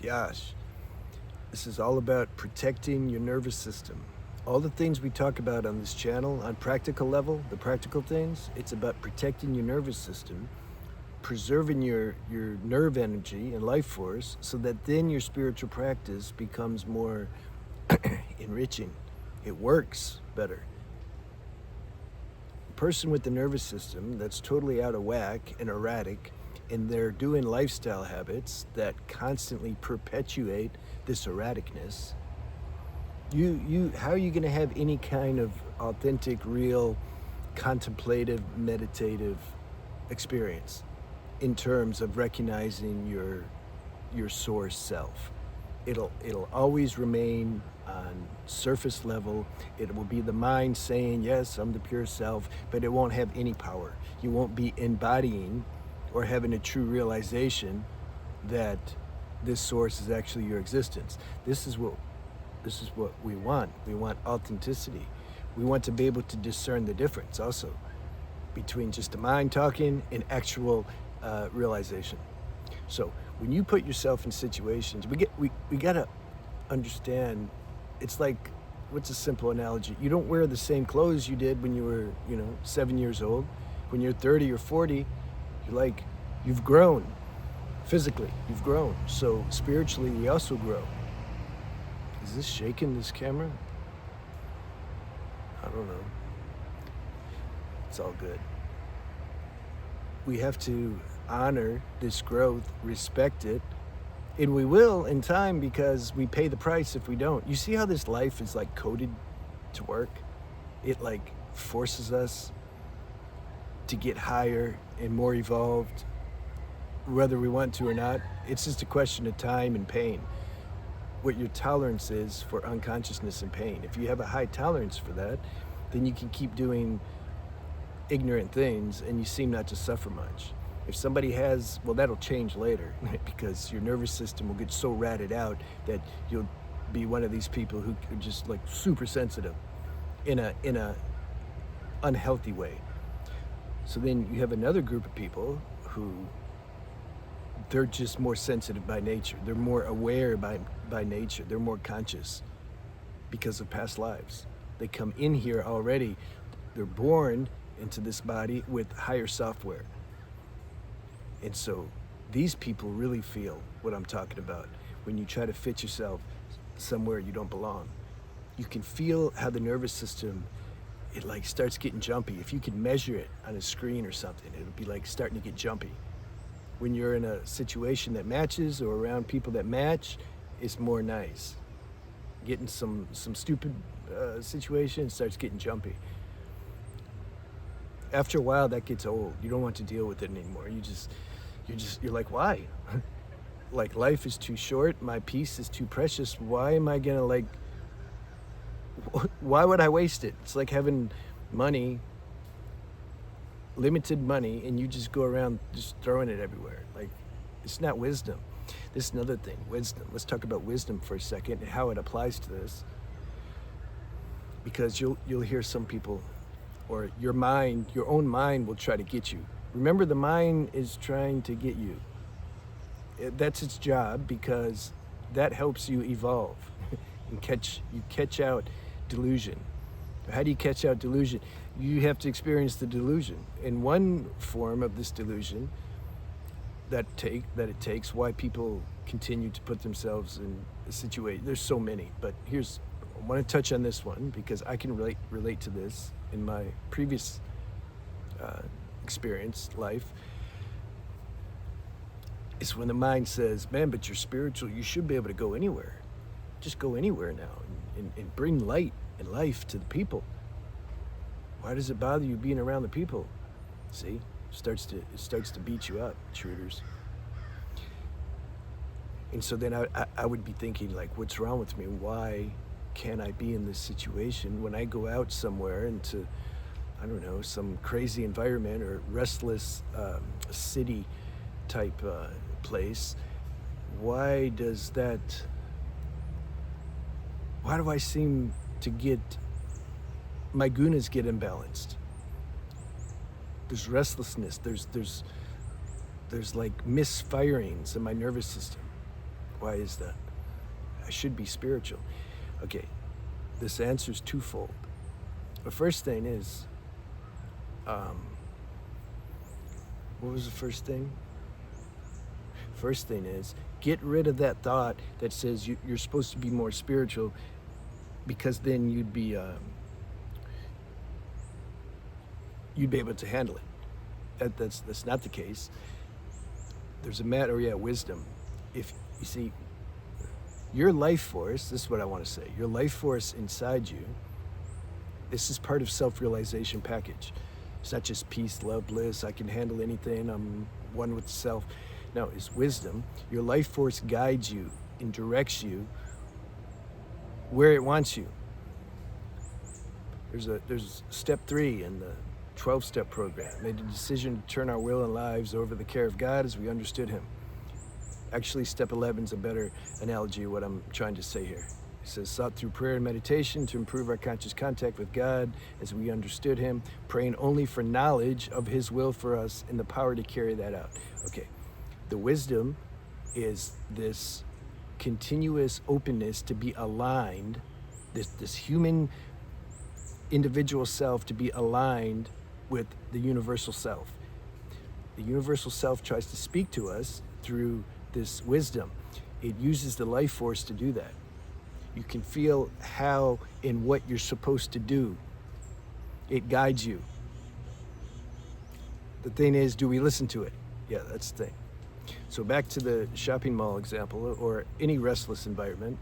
Yash. This is all about protecting your nervous system. All the things we talk about on this channel, on practical level, the practical things, it's about protecting your nervous system, preserving your nerve energy and life force so that then your spiritual practice becomes more enriching. It works better. A person with the nervous system that's totally out of whack and erratic, and they're doing lifestyle habits that constantly perpetuate this erraticness, how are you going to have any kind of authentic, real, contemplative, meditative experience in terms of recognizing your source self? It'll always remain on surface level. It will be the mind saying, yes, I'm the pure self, but it won't have any power. You won't be embodying or having a true realization that this source is actually your existence. This is what we want. We want authenticity. We want to be able to discern the difference also between just the mind talking and actual realization. So when you put yourself in situations, we gotta understand. It's like, what's a simple analogy? You don't wear the same clothes you did when you were 7 years old. When you're 30 or 40, you've grown. Physically, you've grown. So spiritually, we also grow. Is this shaking, this camera? I don't know. It's all good. We have to honor this growth, respect it, and we will in time because we pay the price if we don't. You see how this life is like coded to work? It like forces us to get higher and more evolved, whether we want to or not. It's just a question of time and pain. What your tolerance is for unconsciousness and pain. If you have a high tolerance for that, then you can keep doing ignorant things and you seem not to suffer much. If somebody has, well, that'll change later because your nervous system will get so ratted out that you'll be one of these people who are just like super sensitive in a unhealthy way. So then you have another group of people who they're just more sensitive by nature. They're more aware by nature. They're more conscious because of past lives. They come in here already. They're born into this body with higher software. And so these people really feel what I'm talking about when you try to fit yourself somewhere you don't belong. You can feel how the nervous system, it like starts getting jumpy. If you can measure it on a screen or something, it'll be like starting to get jumpy. When you're in a situation that matches or around people that match, it's more nice. Getting some stupid situation starts getting jumpy. After a while, that gets old. You don't want to deal with it anymore. You're like, why? Like, life is too short. My peace is too precious. Why am I gonna why would I waste it? It's like having money, limited money, and you just go around just throwing it everywhere. Like, it's not wisdom. This is another thing, wisdom. Let's talk about wisdom for a second and how it applies to this. Because you'll hear some people, or your own mind will try to get you. Remember, the mind is trying to get you. That's its job because that helps you evolve and catch out delusion. How do you catch out delusion? You have to experience the delusion. In one form of this delusion that it takes, why people continue to put themselves in a situation. There's so many, but I want to touch on this one because I can relate to this in my previous experience, life. It's when the mind says, man, but you're spiritual, you should be able to go anywhere. Just go anywhere now and bring light and life to the people. Why does it bother you being around the people? See, it starts to beat you up, intruders. And so then I would be thinking, like, what's wrong with me? Why can't I be in this situation when I go out somewhere into, I don't know, some crazy environment or restless city type place? Why do I seem to get, my gunas get imbalanced? There's restlessness, there's like misfirings in my nervous system. Why is that? I should be spiritual. Okay, this answer is twofold. The first thing is, what was the first thing? First thing is, get rid of that thought that says you're supposed to be more spiritual, because then you'd be able to handle it. That's not the case. There's a matter, wisdom. If you see, your life force, this is what I want to say, your life force inside you, this is part of self-realization package. It's not just peace, love, bliss, I can handle anything, I'm one with the self. No, it's wisdom. Your life force guides you and directs you where it wants you. There's step 3 in the 12-step program. Made the decision to turn our will and lives over the care of God as we understood him. Actually, step 11 is a better analogy of what I'm trying to say here. It says, sought through prayer and meditation to improve our conscious contact with God as we understood him, praying only for knowledge of his will for us and the power to carry that out. Okay, the wisdom is this continuous openness to be aligned, this human individual self to be aligned with the universal self. The universal self tries to speak to us through this wisdom. It uses the life force to do that. You can feel how and what you're supposed to do. It guides you. The thing is, do we listen to it? Yeah, that's the thing. So back to the shopping mall example, or any restless environment.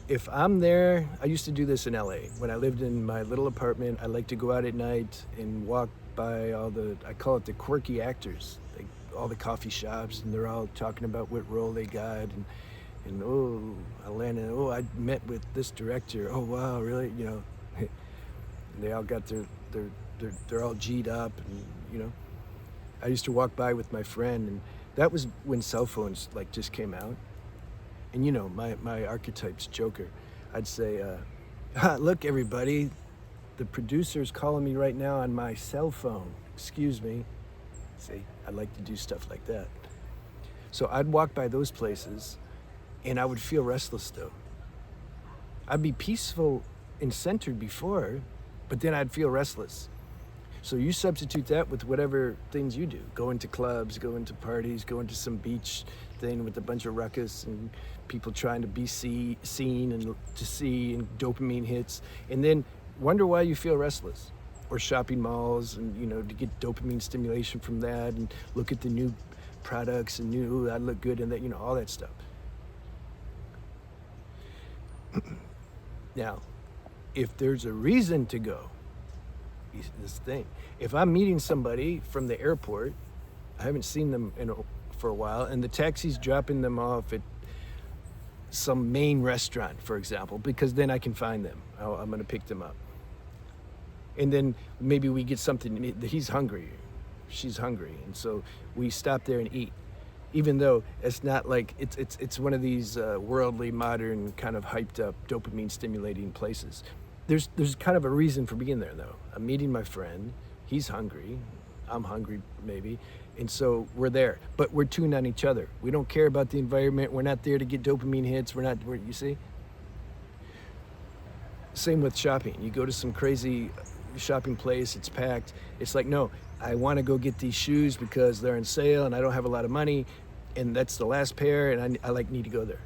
If I'm there, I used to do this in LA. When I lived in my little apartment, I like to go out at night and walk by I call it the quirky actors, all the coffee shops, and they're all talking about what role they got, and oh, I landed, oh, I met with this director, oh wow, really, and they all got they're all G'd up, and I used to walk by with my friend, and that was when cell phones just came out. And my archetype's Joker. I'd say, look everybody, the producer's calling me right now on my cell phone. Excuse me. See, I like to do stuff like that. So I'd walk by those places and I would feel restless though. I'd be peaceful and centered before, but then I'd feel restless. So you substitute that with whatever things you do. Going to clubs, going to parties, going to some beach thing with a bunch of ruckus and people trying to be seen and to see, and dopamine hits. And then wonder why you feel restless. Or shopping malls and, to get dopamine stimulation from that, and look at the new products and I look good in that, all that stuff. Now, if there's a reason to go, this thing. If I'm meeting somebody from the airport, I haven't seen them for a while, and the taxi's dropping them off at some main restaurant, for example, because then I can find them. I'm going to pick them up. And then maybe we get something, he's hungry, she's hungry, and so we stop there and eat. Even though it's not like, it's one of these worldly, modern, kind of hyped up, dopamine stimulating places. There's kind of a reason for being there though. I'm meeting my friend, he's hungry, I'm hungry maybe, and so we're there. But we're tuned on each other. We don't care about the environment, we're not there to get dopamine hits, you see? Same with shopping. You go to some crazy shopping place, it's packed. It's like, no, I want to go get these shoes because they're on sale and I don't have a lot of money, and that's the last pair, and I need to go there.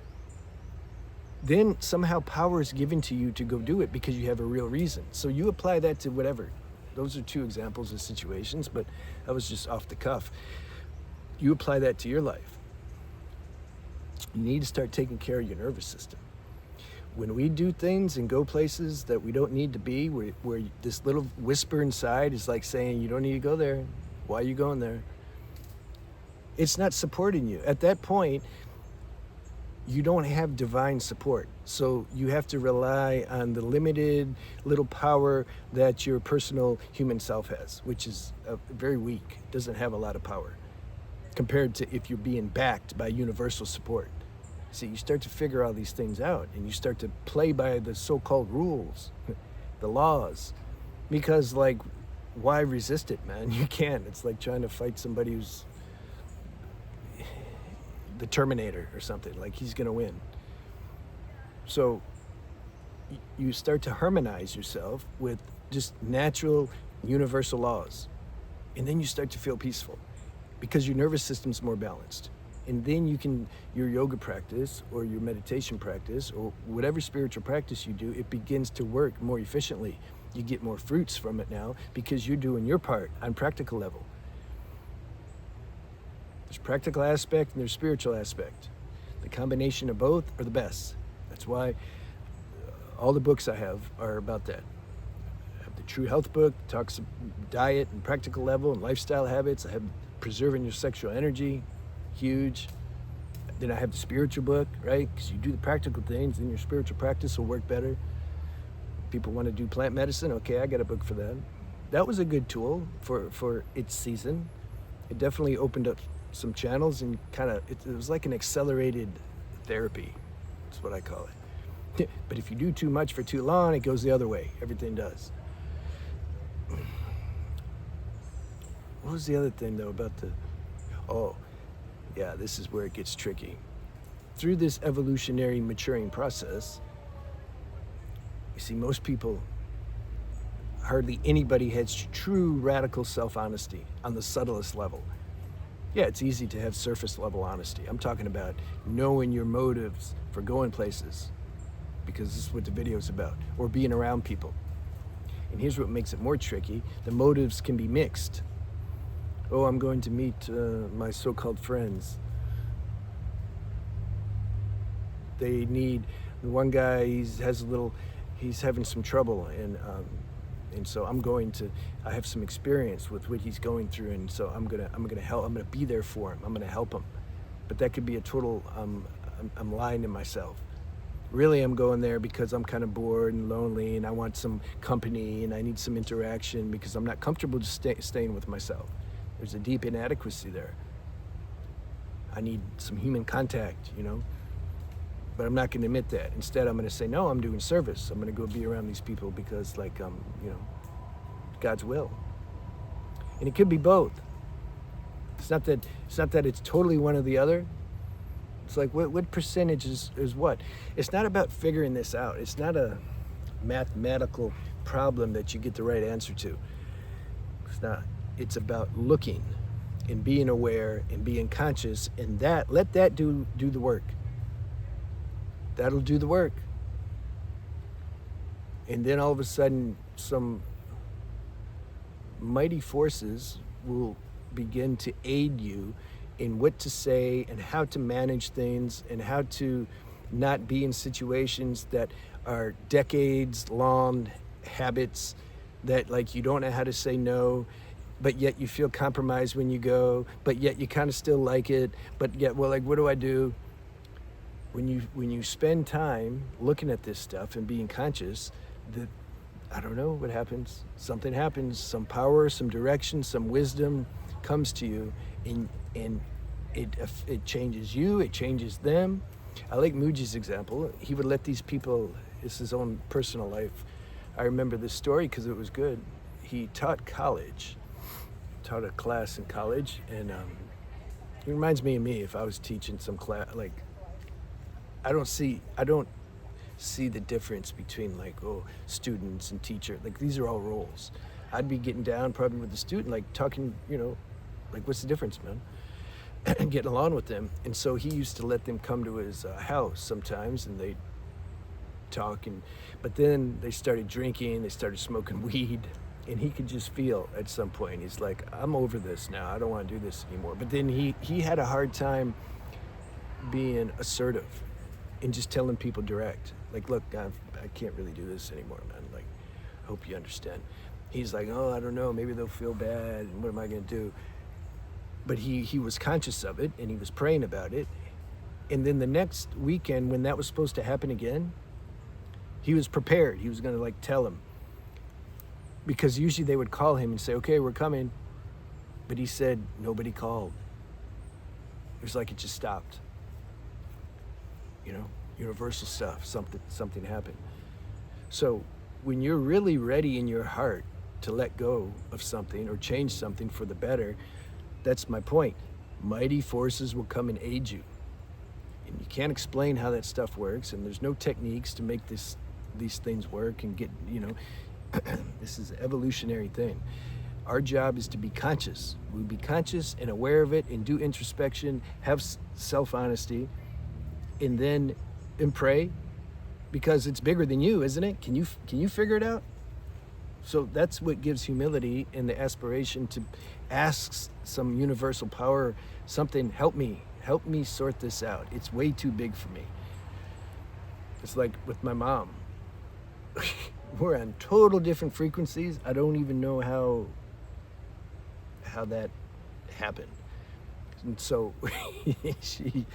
Then somehow power is given to you to go do it because you have a real reason. So you apply that to whatever. Those are two examples of situations, but that was just off the cuff. You apply that to your life. You need to start taking care of your nervous system. When we do things and go places that we don't need to be, where this little whisper inside is like saying, you don't need to go there. Why are you going there? It's not supporting you. At that point, you don't have divine support. So you have to rely on the limited little power that your personal human self has, which is very weak, doesn't have a lot of power compared to if you're being backed by universal support. See, you start to figure all these things out and you start to play by the so-called rules, the laws, because why resist it, man? You can't. It's like trying to fight somebody who's, the Terminator or something, like he's going to win. So you start to harmonize yourself with just natural universal laws, and then you start to feel peaceful because your nervous system's more balanced. And then your yoga practice or your meditation practice or whatever spiritual practice you do, it begins to work more efficiently. You get more fruits from it now because you're doing your part on practical level. There's practical aspect and there's spiritual aspect. The combination of both are the best. That's why all the books I have are about that. I have the True Health book, talks diet and practical level and lifestyle habits. I have Preserving Your Sexual Energy, huge. Then I have the spiritual book, right? Because you do the practical things, then your spiritual practice will work better. People want to do plant medicine, okay, I got a book for that. That was a good tool for its season. It definitely opened up some channels and it was like an accelerated therapy. That's what I call it. But if you do too much for too long, it goes the other way. Everything does. What was the other thing though about yeah, this is where it gets tricky. Through this evolutionary maturing process, you see most people, hardly anybody has true radical self-honesty on the subtlest level. Yeah, it's easy to have surface level honesty. I'm talking about knowing your motives for going places, because this is what the video is about, or being around people. And here's what makes it more tricky. The motives can be mixed. Oh, I'm going to meet my so-called friends. They need, one guy, he's having some trouble, and so I have some experience with what he's going through, and so I'm gonna help. I'm gonna be there for him. I'm gonna help him. But that could be a total, I'm lying to myself. Really, I'm going there because I'm kind of bored and lonely, and I want some company, and I need some interaction because I'm not comfortable just staying with myself. There's a deep inadequacy there. I need some human contact, but I'm not going to admit that. Instead, I'm going to say, no, I'm doing service. I'm going to go be around these people because, God's will. And it could be both. It's not that it's totally one or the other. It's like, what percentage is what? It's not about figuring this out. It's not a mathematical problem that you get the right answer to. It's not. It's about looking and being aware and being conscious, and let that do the work. That'll do the work. And then all of a sudden, some mighty forces will begin to aid you in what to say and how to manage things and how to not be in situations that are decades-long habits that you don't know how to say no, but yet you feel compromised when you go, but yet you kind of still like it, but yet, what do I do? When you spend time looking at this stuff and being conscious, I don't know what happens. Something happens, some power, some direction, some wisdom comes to you, and it changes you, it changes them. I like Mooji's example. He would let these people, it's his own personal life. I remember this story because it was good. He taught a class in college, and it reminds me of me if I was teaching some class. I don't see the difference between students and teacher. These are all roles. I'd be getting down probably with the student, talking, what's the difference, man? And getting along with them. And so he used to let them come to his house sometimes, and they'd talk, but then they started drinking, they started smoking weed, and he could just feel at some point, he's like, I'm over this now, I don't want to do this anymore. But then he had a hard time being assertive and just telling people direct, look, I can't really do this anymore, man, I hope you understand. He's like, oh, I don't know, maybe they'll feel bad, and what am I going to do? But he was conscious of it, and he was praying about it. And then the next weekend, when that was supposed to happen again, he was prepared. He was going to tell him. Because usually they would call him and say, okay, we're coming. But he said, nobody called. It was like it just stopped. Universal stuff, something happened. So when you're really ready in your heart to let go of something or change something for the better, that's my point. Mighty forces will come and aid you. And you can't explain how that stuff works, and there's no techniques to make these things work and get, this is an evolutionary thing. Our job is to be conscious. We'll be conscious and aware of it and do introspection, have self-honesty, and pray, because it's bigger than you, isn't it? Can you figure it out? So that's what gives humility and the aspiration to ask some universal power, something, help me sort this out. It's way too big for me. It's like with my mom. We're on total different frequencies. I don't even know how that happened. And so she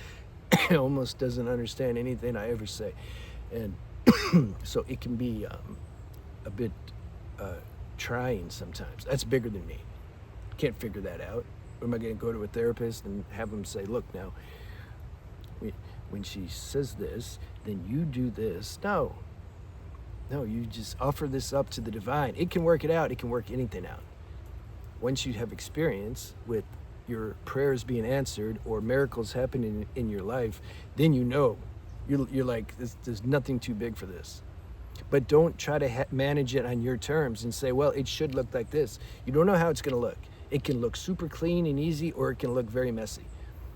almost doesn't understand anything I ever say. And so it can be a bit trying sometimes. That's bigger than me. Can't figure that out. Or am I going to go to a therapist and have them say, look, now, when she says this, then you do this? No, you just offer this up to the divine. It can work it out. It can work anything out. Once you have experience with your prayers being answered or miracles happening in your life, then you're like, there's nothing too big for this. But don't try to manage it on your terms and say, well, it should look like this. You don't know how it's going to look. It can look super clean and easy, or it can look very messy.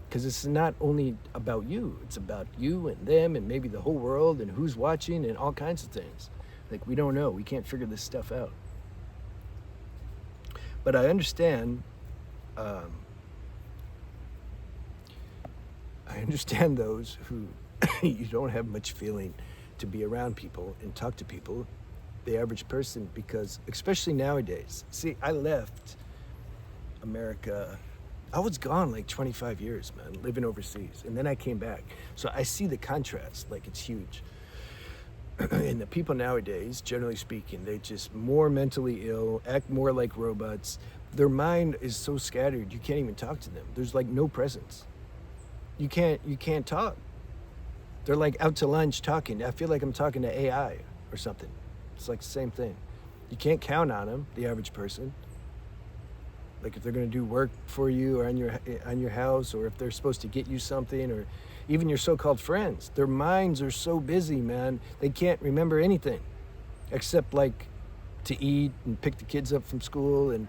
Because it's not only about you. It's about you and them and maybe the whole world and who's watching and all kinds of things. Like, we don't know. We can't figure this stuff out. But I understand those who you don't have much feeling to be around people and talk to people, the average person, because especially nowadays. See, I left America. I was gone like 25 years, man, living overseas. And then I came back. So I see the contrast, like it's huge. And the people nowadays, generally speaking, they just more mentally ill, act more like robots. Their mind is so scattered, you can't even talk to them. There's like no presence. You can't talk. They're like out to lunch talking. I feel like I'm talking to AI or something. It's like the same thing. You can't count on them, the average person. Like if they're going to do work for you or on your house, or if they're supposed to get you something, or even your so-called friends. Their minds are so busy, man. They can't remember anything except like to eat and pick the kids up from school and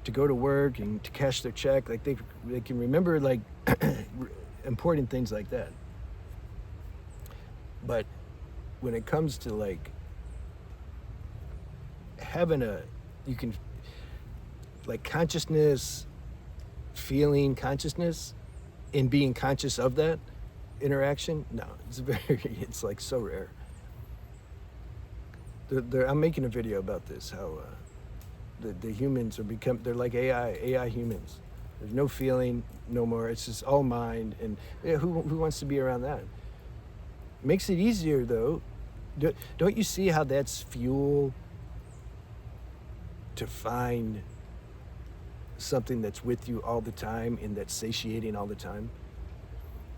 to go to work and to cash their check. Like they can remember like important things like that. But when it comes to like having consciousness, feeling consciousness, and being conscious of that interaction, no, it's like so rare. I'm making a video about this, how the humans they're like AI humans. There's no feeling no more. It's just all mind. And who wants to be around that? Makes it easier though. Don't you see how that's fuel to find something that's with you all the time and that's satiating all the time?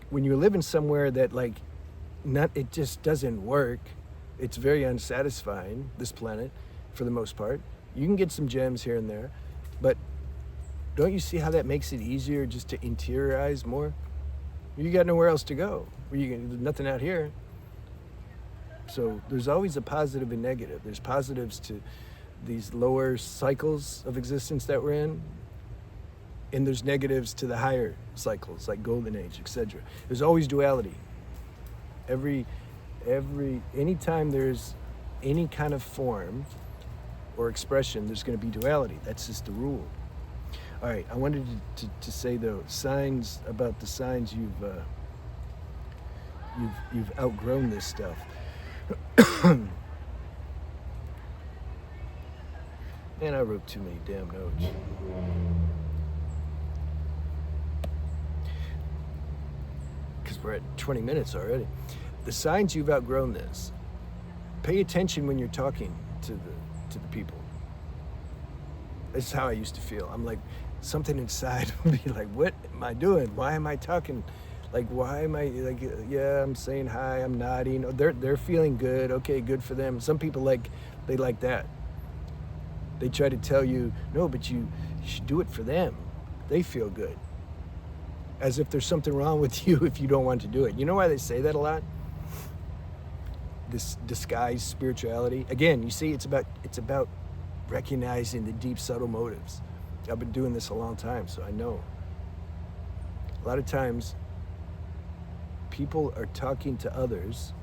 When you're living somewhere that it just doesn't work, it's very unsatisfying, this planet, for the most part. You can get some gems here and there, but don't you see how that makes it easier just to interiorize more? You got nowhere else to go. There's nothing out here. So there's always a positive and negative. There's positives to these lower cycles of existence that we're in, and there's negatives to the higher cycles, like golden age, etc. There's always duality. Anytime there's any kind of form or expression, there's going to be duality. That's just the rule. All right, I wanted to say though, about the signs you've outgrown this stuff. Man, I wrote too many damn notes. Because we're at 20 minutes already. The signs you've outgrown this. Pay attention when you're talking to the people. This is how I used to feel. I'm like, something inside would be like, what am I doing? Why am I talking? Like, why am I like, yeah, I'm saying hi, I'm nodding. They're feeling good. Okay, good for them. Some people they like that. They try to tell you, no, but you should do it for them. They feel good. as if there's something wrong with you if you don't want to do it. You know why they say that a lot? This disguised spirituality. Again, you see, it's about recognizing the deep, subtle motives. I've been doing this a long time, so I know. A lot of times, people are talking to others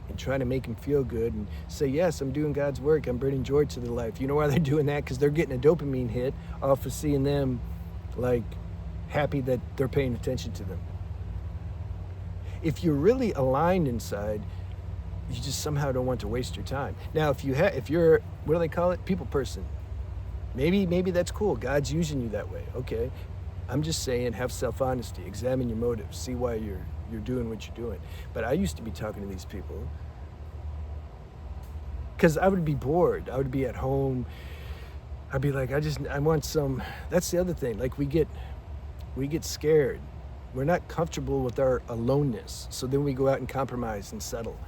and trying to make them feel good and say, yes, I'm doing God's work, I'm bringing joy to their life. You know why they're doing that? Because they're getting a dopamine hit off of seeing them like happy that they're paying attention to them. If you're really aligned inside, you just somehow don't want to waste your time. Now, if you're, what do they call it? People person. Maybe that's cool. God's using you that way. Okay. I'm just saying, have self-honesty, examine your motives, see why you're doing what you're doing. But I used to be talking to these people because I would be bored. I would be at home. I'd be like, I want some. That's the other thing. Like we get scared. We're not comfortable with our aloneness. So then we go out and compromise and settle.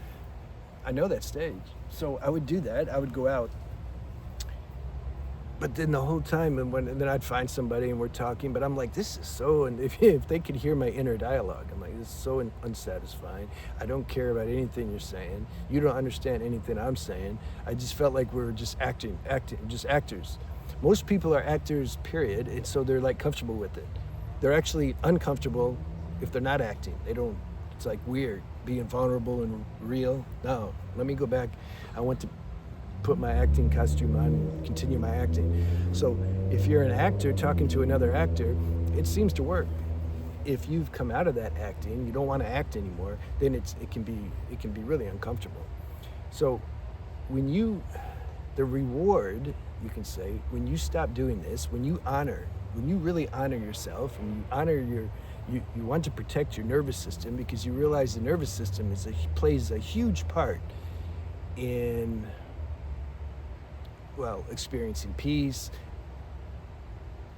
I know that stage. So I would do that. I would go out. But then the whole time, and then I'd find somebody and we're talking, but I'm like, this is so, and if they could hear my inner dialogue, I'm like, this is so unsatisfying. I don't care about anything you're saying. You don't understand anything I'm saying. I just felt like we were just acting, just actors. Most people are actors, period, and so they're like comfortable with it. They're actually uncomfortable if they're not acting. They don't, it's like weird, being vulnerable and real. No, let me go back. I want to put my acting costume on and continue my acting. So if you're an actor talking to another actor, it seems to work. If you've come out of that acting, you don't want to act anymore, then it can be really uncomfortable. So the reward, you can say, when you stop doing this, when you really honor yourself, and you honor you want to protect your nervous system, because you realize the nervous system plays a huge part in, well, experiencing peace,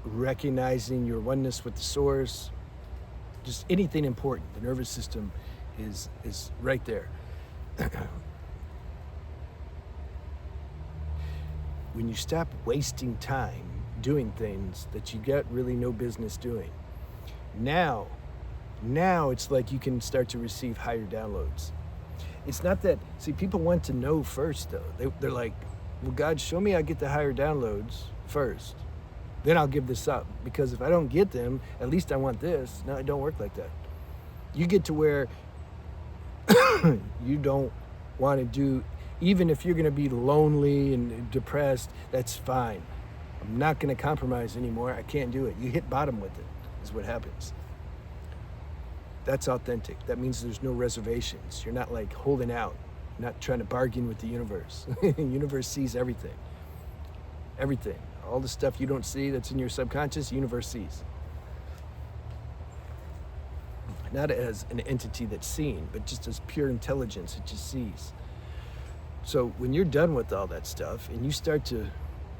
recognizing your oneness with the source, just anything important. The nervous system is right there. When you stop wasting time doing things that you got really no business doing, now it's like you can start to receive higher downloads. It's not that, see, people want to know first though. They're like, well, God, show me I get the higher downloads first. Then I'll give this up. Because if I don't get them, at least I want this. No, it don't work like that. You get to where you don't want to do, even if you're going to be lonely and depressed, that's fine. I'm not going to compromise anymore. I can't do it. You hit bottom with it, is what happens. That's authentic. That means there's no reservations. You're not like holding out. Not trying to bargain with the universe. The universe sees everything. Everything. All the stuff you don't see that's in your subconscious, the universe sees. Not as an entity that's seen, but just as pure intelligence, it just sees. So when you're done with all that stuff and you start to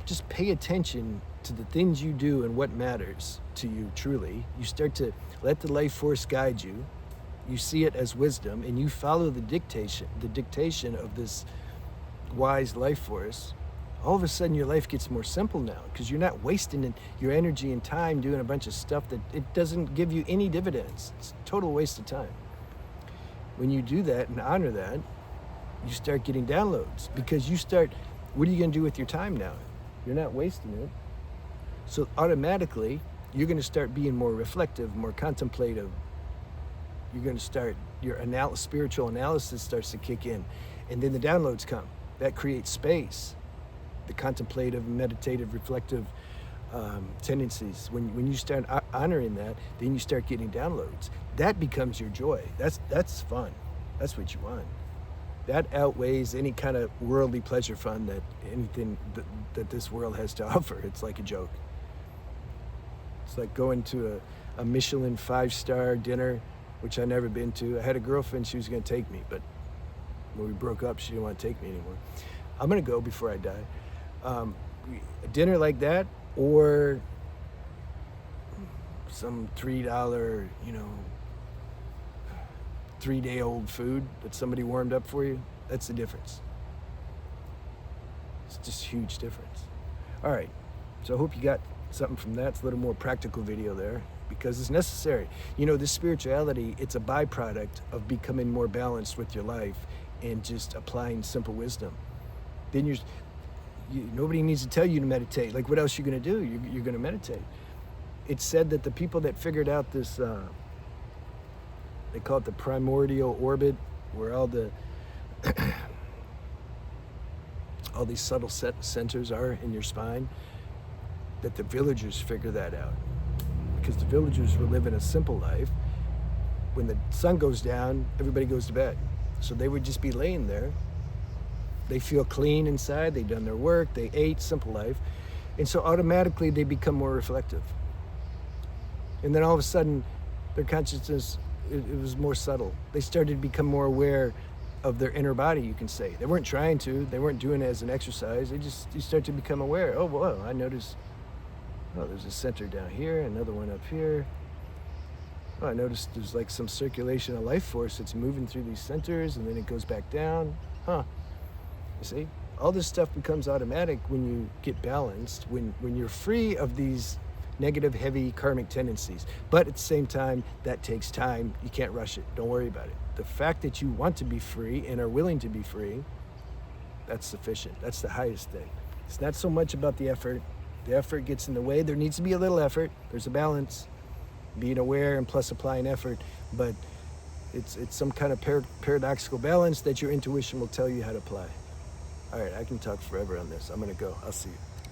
just pay attention to the things you do and what matters to you truly, you start to let the life force guide you. You see it as wisdom, and you follow the dictation of this wise life force. All of a sudden, your life gets more simple now, because you're not wasting your energy and time doing a bunch of stuff that it doesn't give you any dividends. It's a total waste of time. When you do that and honor that, you start getting downloads, because what are you going to do with your time now? You're not wasting it. So automatically, you're going to start being more reflective, more contemplative. You're going to start, your spiritual analysis starts to kick in, and then the downloads come. That creates space. The contemplative, meditative, reflective tendencies. When you start honoring that, then you start getting downloads. That becomes your joy. That's fun. That's what you want. That outweighs any kind of worldly pleasure fun that this world has to offer. It's like a joke. It's like going to a Michelin 5-star dinner, which I've never been to. I had a girlfriend, she was going to take me, but when we broke up, she didn't want to take me anymore. I'm going to go before I die. A dinner like that, or some $3, 3-day-old food that somebody warmed up for you, that's the difference. It's just a huge difference. All right, so I hope you got something from that. It's a little more practical video there. because it's necessary. You know, this spirituality, it's a byproduct of becoming more balanced with your life and just applying simple wisdom. Then nobody needs to tell you to meditate. Like, what else are you going to do? You're going to meditate. It's said that the people that figured out this, they call it the primordial orbit, where all these subtle centers are in your spine, that the villagers figure that out. Because the villagers were living a simple life. When the sun goes down, everybody goes to bed. So they would just be laying there. They feel clean inside, they've done their work, they ate, simple life. And so automatically they become more reflective. And then all of a sudden, their consciousness, it was more subtle. They started to become more aware of their inner body, you can say. They weren't trying to, they weren't doing it as an exercise. You start to become aware. Oh, whoa, I noticed, oh, there's a center down here, another one up here. Oh, I noticed there's like some circulation of life force that's moving through these centers, and then it goes back down. Huh. You see? All this stuff becomes automatic when you get balanced, when you're free of these negative, heavy karmic tendencies. But at the same time, that takes time. You can't rush it. Don't worry about it. The fact that you want to be free and are willing to be free, that's sufficient. That's the highest thing. It's not so much about the effort. The effort gets in the way. There needs to be a little effort. There's a balance. Being aware and plus applying effort. But it's some kind of paradoxical balance that your intuition will tell you how to apply. All right, I can talk forever on this. I'm going to go. I'll see you.